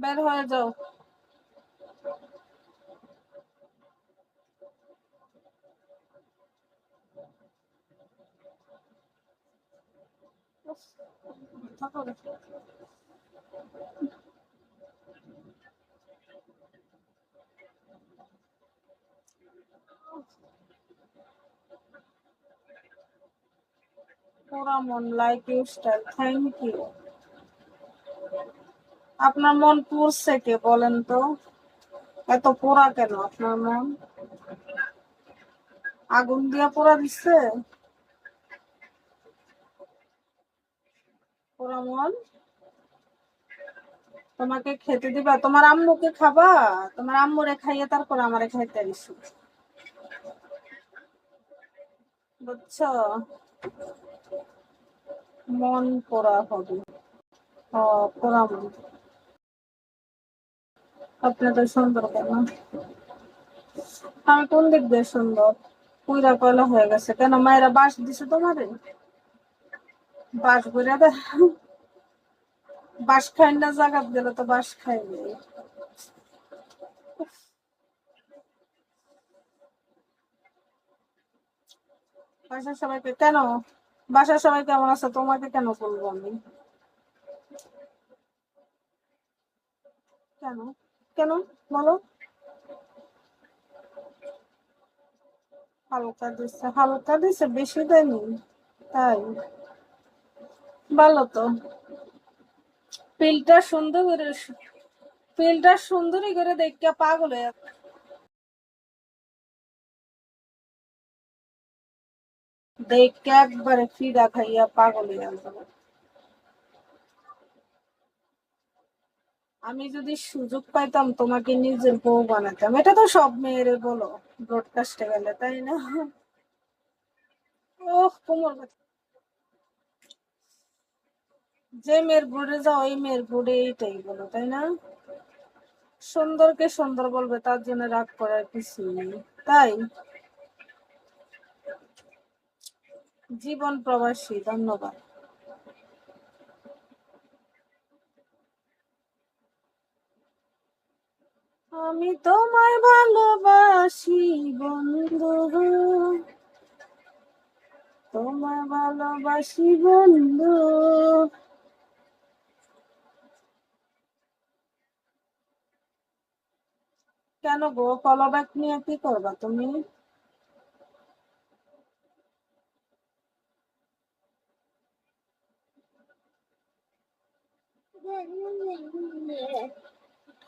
বের হয়ে যাও। পুরা মন, like you style, thank you. আপনার মন পুড়ছে কে বলেন তো? এত পোড়া কেন আপনার মন? আগুন দিয়া পোড়া দিচ্ছে পোড়া মন? তোমাকে খেতে দিবা? তোমার আম্মুকে খাবা? তোমার আম্মুরে খাইয়ে তারপর আমারে খাইতে দিছি, বুঝছো? মন পোড়া হবে। পোড়া মন। আপনি তো সুন্দর কেন? আমি কোন দিক দিয়ে সুন্দর? পুইরা কয়লা হয়ে গেছে কেন? মায়েরা বাঁশ দিছে তোমারে? বাঁশ ঘুরে দে। বাঁশ খাই না, জাগাত গেলে তো বাঁশ খাইবে। বাসার সবাইকে কেন? বাসার সবাই কেমন আছে তোমাকে কেন বলবো আমি? কেন? কেন বলো? হালকা দিচ্ছে, হালকা দিচ্ছে, বেশি দেয়নি। তাই? ভালো তো। ফিল্টার সুন্দর করে, ফিল্টার সুন্দরী করে দেখতে পাগল হয়ে দেখতে একবারে ফিদা খাইয়া পাগল হয়ে যাবে। আমি যদি সুযোগ পাইতাম তোমাকে নিজের বউ বানাতাম। এটা তো সব মেয়েরে বলো ব্রডকাস্টে গেলে, তাই না? ওহ কোমর ব্যথা। যে মেয়ের ব্রডে যাও ওই মেয়ের ব্রডে এইটাই বলো, তাই না? সুন্দরকে সুন্দর বলবে, তার জন্য রাগ করার কিছু নেই, তাই? জীবন প্রবাসী, ধন্যবাদ। আমি তোমায় ভালোবাসি বন্ধু, তোমায় ভালোবাসি বন্ধু। কেন গো, ফলো ব্যাক নিয়ে কি করবা তুমি?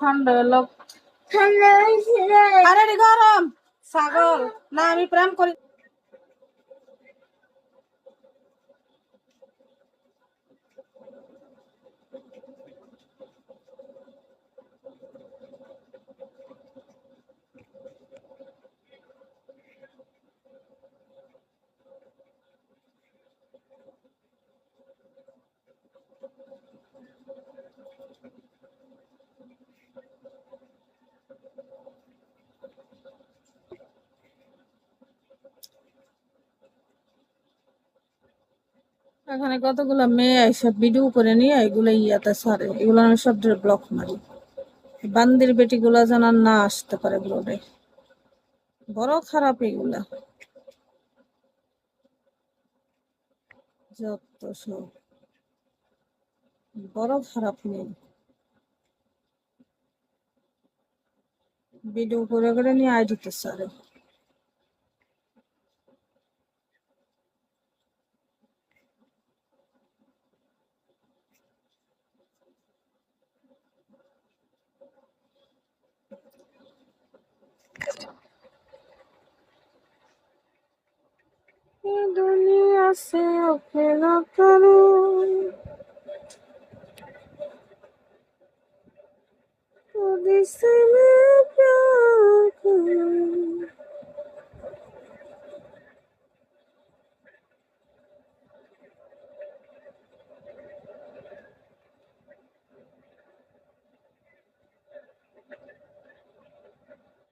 ঠান্ডা এলো। আরে রে গরম ছাগল। না আমি প্রেম করি। এখানে কতগুলো মেয়ে এইসব ভিডিও করে নিয়ে এগুলো ইয়াতে ছাড়ে, এগুলো আমি সব ব্লক মারি। বান্দির বেটি গুলা যেন আর না আসতে পারে ব্লগে। বড় খারাপ এগুলা, যত সব বড় খারাপ মেয়ে ভিডিও করে করে নিয়ে আইডিতে ছাড়ে। दुनिया से अकेला करूं तो दिस में प्यार करूं।